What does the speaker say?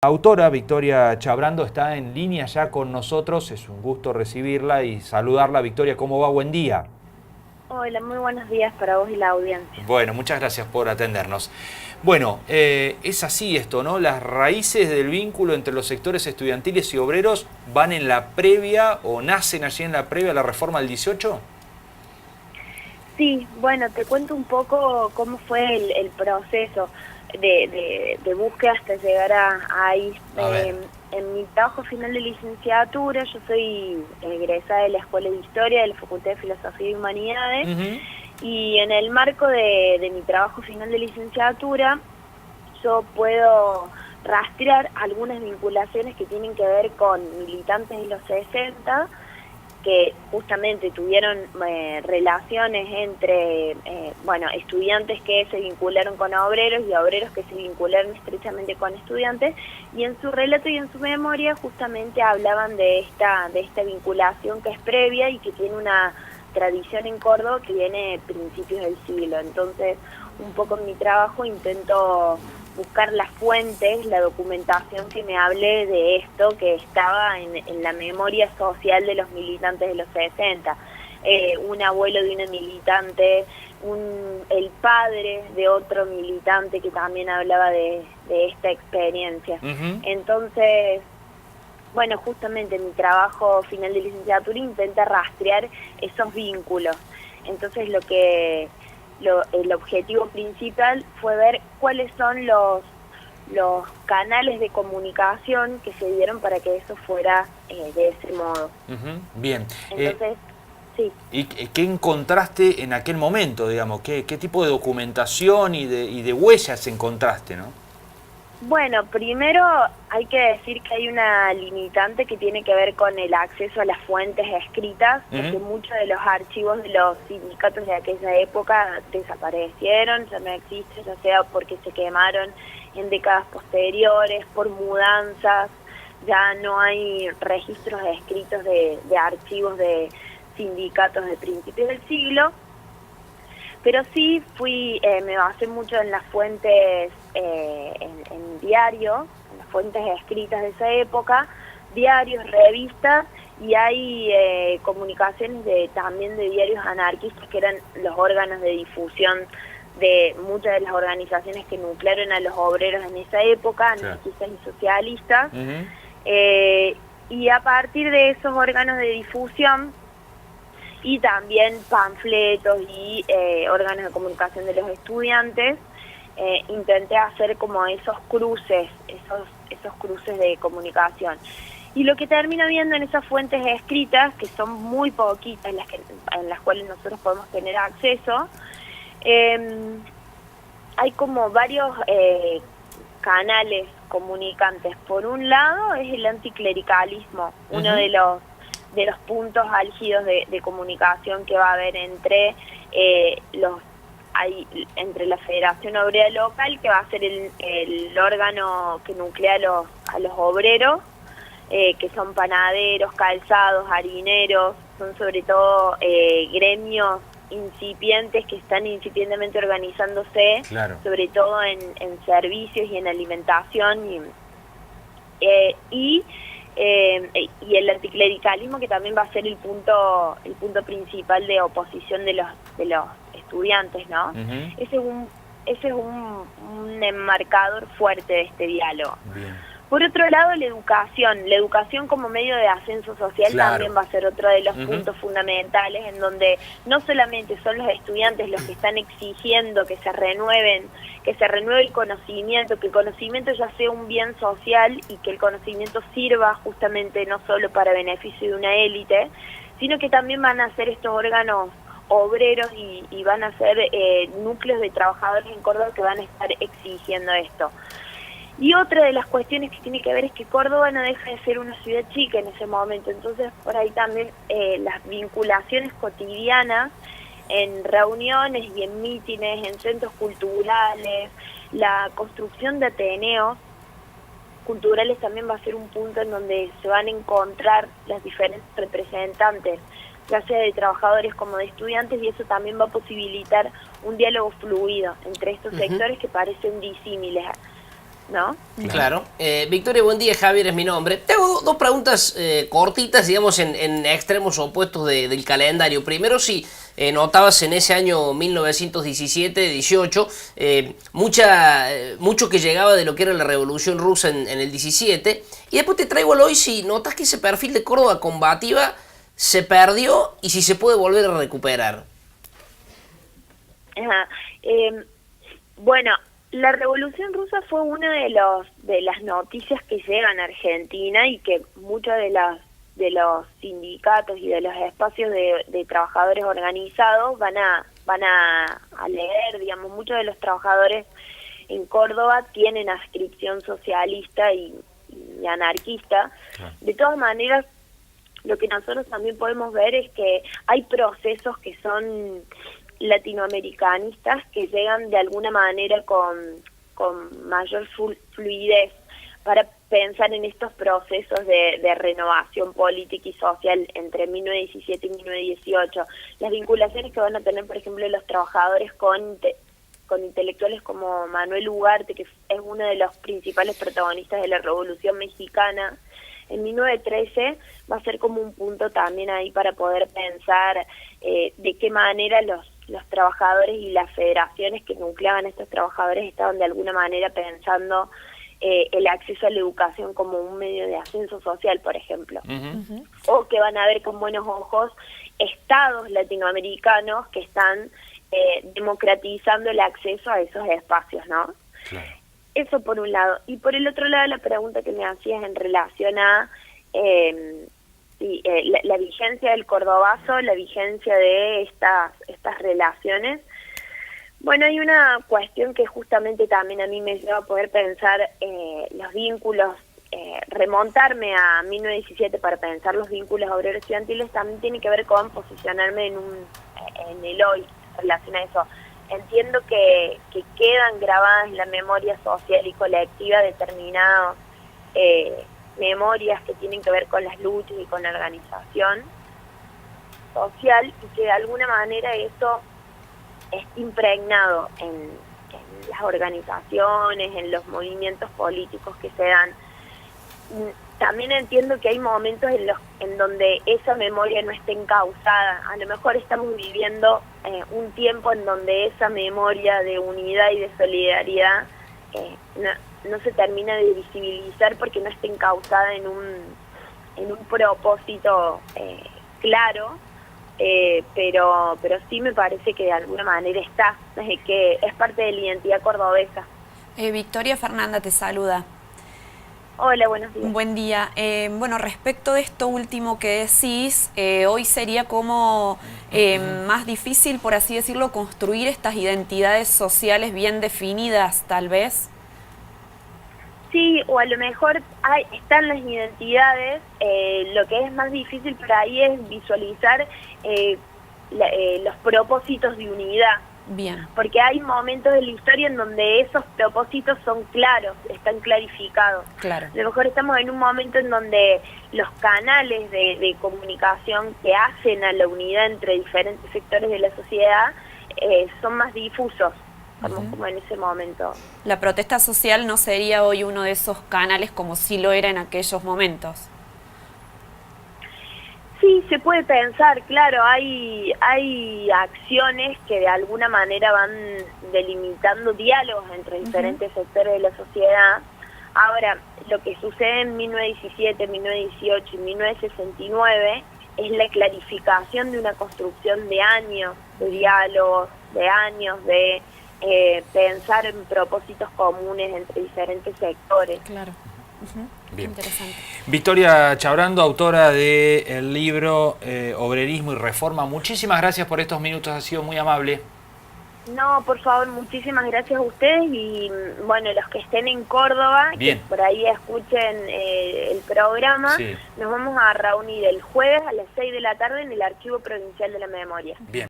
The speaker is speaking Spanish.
La autora Victoria Chabrando está en línea ya con nosotros, es un gusto recibirla y saludarla. Victoria, ¿cómo va? Buen día. Hola, muy buenos días para vos y la audiencia. Bueno, muchas gracias por atendernos. Bueno, es así esto, ¿no? Las raíces del vínculo entre los sectores estudiantiles y obreros van en la previa o nacen allí en la previa a la reforma del 18. Sí, bueno, te cuento un poco cómo fue el proceso de búsqueda hasta llegar ahí. A ver. En mi trabajo final de licenciatura, yo soy egresada de la Escuela de Historia de la Facultad de Filosofía y Humanidades, Ujú. y en el marco de mi trabajo final de licenciatura, yo puedo rastrear algunas vinculaciones que tienen que ver con militantes de los 60 que justamente tuvieron relaciones entre estudiantes que se vincularon con obreros y obreros que se vincularon estrechamente con estudiantes, y en su relato y en su memoria justamente hablaban de esta vinculación que es previa y que tiene una tradición en Córdoba que viene de principios del siglo. Entonces, un poco en mi trabajo intento buscar las fuentes, la documentación que me hable de esto que estaba en la memoria social de los militantes de los 60. Un abuelo de una militante, el padre de otro militante que también hablaba de esta experiencia. Ujú. Entonces, bueno, justamente mi trabajo final de licenciatura intenta rastrear esos vínculos. Entonces el objetivo principal fue ver cuáles son los canales de comunicación que se dieron para que eso fuera de ese modo. Ujú. Bien. Entonces, sí. ¿Y qué encontraste en aquel momento, digamos? ¿Qué tipo de documentación y de huellas encontraste, no? Bueno, primero hay que decir que hay una limitante que tiene que ver con el acceso a las fuentes escritas, porque Ujú. muchos de los archivos de los sindicatos de aquella época desaparecieron, ya no existen, ya sea porque se quemaron en décadas posteriores, por mudanzas, ya no hay registros escritos de archivos de sindicatos de principios del siglo. Pero sí me basé mucho en las fuentes, en diarios, en las fuentes escritas de esa época, diarios, revistas, y hay comunicaciones también de diarios anarquistas que eran los órganos de difusión de muchas de las organizaciones que nuclearon a los obreros en esa época, Claro. anarquistas y socialistas. Ujú. eh, y a partir de esos órganos de difusión, y también panfletos y órganos de comunicación de los estudiantes, intenté hacer como esos cruces, esos cruces de comunicación. Y lo que termino viendo en esas fuentes escritas, que son muy poquitas en las cuales nosotros podemos tener acceso, hay como varios canales comunicantes. Por un lado es el anticlericalismo, uno Ujú. de los puntos álgidos de comunicación que va a haber entre entre la Federación Obrera Local, que va a ser el órgano que nuclea a los obreros, que son panaderos, calzados, harineros, son sobre todo gremios incipientes que están incipientemente organizándose, Claro. sobre todo en servicios y en alimentación, eh, y, y el anticlericalismo, que también va a ser el punto principal de oposición de los estudiantes, ¿no? Ujú. Ese es un enmarcador fuerte de este diálogo. Bien. Por otro lado, la educación como medio de ascenso social Claro. también va a ser otro de los Ujú. puntos fundamentales, en donde no solamente son los estudiantes los que están exigiendo que se renueve el conocimiento, que el conocimiento ya sea un bien social y que el conocimiento sirva justamente no solo para beneficio de una élite, sino que también van a ser estos órganos obreros y van a ser núcleos de trabajadores en Córdoba que van a estar exigiendo esto. Y otra de las cuestiones que tiene que ver es que Córdoba no deja de ser una ciudad chica en ese momento, entonces por ahí también las vinculaciones cotidianas en reuniones y en mítines, en centros culturales, la construcción de ateneos culturales también va a ser un punto en donde se van a encontrar las diferentes representantes, ya sea de trabajadores como de estudiantes, y eso también va a posibilitar un diálogo fluido entre estos Ujú. sectores que parecen disímiles. ¿no? Claro. Victoria, buen día. Javier es mi nombre. Tengo dos preguntas cortitas, digamos, en extremos opuestos del calendario. Primero, si notabas en ese año 1917-18 mucho que llegaba de lo que era la Revolución Rusa en el 17. Y después te traigo al hoy si notas que ese perfil de Córdoba combativa se perdió y si se puede volver a recuperar. Ajá. Bueno, la Revolución Rusa fue una de las noticias que llegan a Argentina y que muchos de los sindicatos y de los espacios de trabajadores organizados van a leer, digamos, muchos de los trabajadores en Córdoba tienen adscripción socialista y anarquista. De todas maneras, lo que nosotros también podemos ver es que hay procesos que son latinoamericanistas que llegan de alguna manera con mayor fluidez para pensar en estos procesos de renovación política y social entre 1917 y 1918. Las vinculaciones que van a tener, por ejemplo, los trabajadores con intelectuales como Manuel Ugarte, que es uno de los principales protagonistas de la Revolución Mexicana, en 1913 va a ser como un punto también ahí para poder pensar de qué manera los trabajadores y las federaciones que nucleaban a estos trabajadores estaban de alguna manera pensando el acceso a la educación como un medio de ascenso social, por ejemplo. O que van a ver con buenos ojos estados latinoamericanos que están democratizando el acceso a esos espacios, ¿no? Claro. Eso por un lado. Y por el otro lado, la pregunta que me hacías en relación a la vigencia del cordobazo, la vigencia de estas relaciones. Bueno, hay una cuestión que justamente también a mí me lleva a poder pensar los vínculos, remontarme a 1917 para pensar los vínculos obreros estudiantiles también tiene que ver con posicionarme en el hoy en relación a eso. Entiendo que quedan grabadas en la memoria social y colectiva determinadas memorias que tienen que ver con las luchas y con la organización social y que de alguna manera esto es impregnado en las organizaciones, en los movimientos políticos que se dan. También entiendo que hay momentos en donde esa memoria no está encauzada. A lo mejor estamos viviendo un tiempo en donde esa memoria de unidad y de solidaridad no se termina de visibilizar porque no está encauzada en un propósito claro, pero sí me parece que de alguna manera está, que es parte de la identidad cordobesa. Victoria, Fernanda te saluda. Hola, buenos días. Buen día. Bueno, respecto de esto último que decís, hoy sería como más difícil, por así decirlo, construir estas identidades sociales bien definidas, tal vez. Sí, o a lo mejor están las identidades, lo que es más difícil por ahí es visualizar los propósitos de unidad. Bien. Porque hay momentos de la historia en donde esos propósitos son claros, están clarificados. Claro. A lo mejor estamos en un momento en donde los canales de comunicación que hacen a la unidad entre diferentes sectores de la sociedad son más difusos. Estamos como en ese momento. La protesta social no sería hoy uno de esos canales como sí lo era en aquellos momentos. Sí, se puede pensar, claro, hay acciones que de alguna manera van delimitando diálogos entre diferentes sectores de la sociedad. Ahora, lo que sucede en 1917, 1918 y 1969 es la clarificación de una construcción de años de diálogos, de años de pensar en propósitos comunes entre diferentes sectores. Claro. Bien. Interesante. Victoria Chabrando, autora del libro Obrerismo y Reforma. Muchísimas gracias por estos minutos, ha sido muy amable. No, por favor, muchísimas gracias a ustedes y bueno, los que estén en Córdoba, Bien. que por ahí escuchen el programa, Sí. nos vamos a reunir el jueves a las 6 de la tarde en el Archivo Provincial de la Memoria. Bien.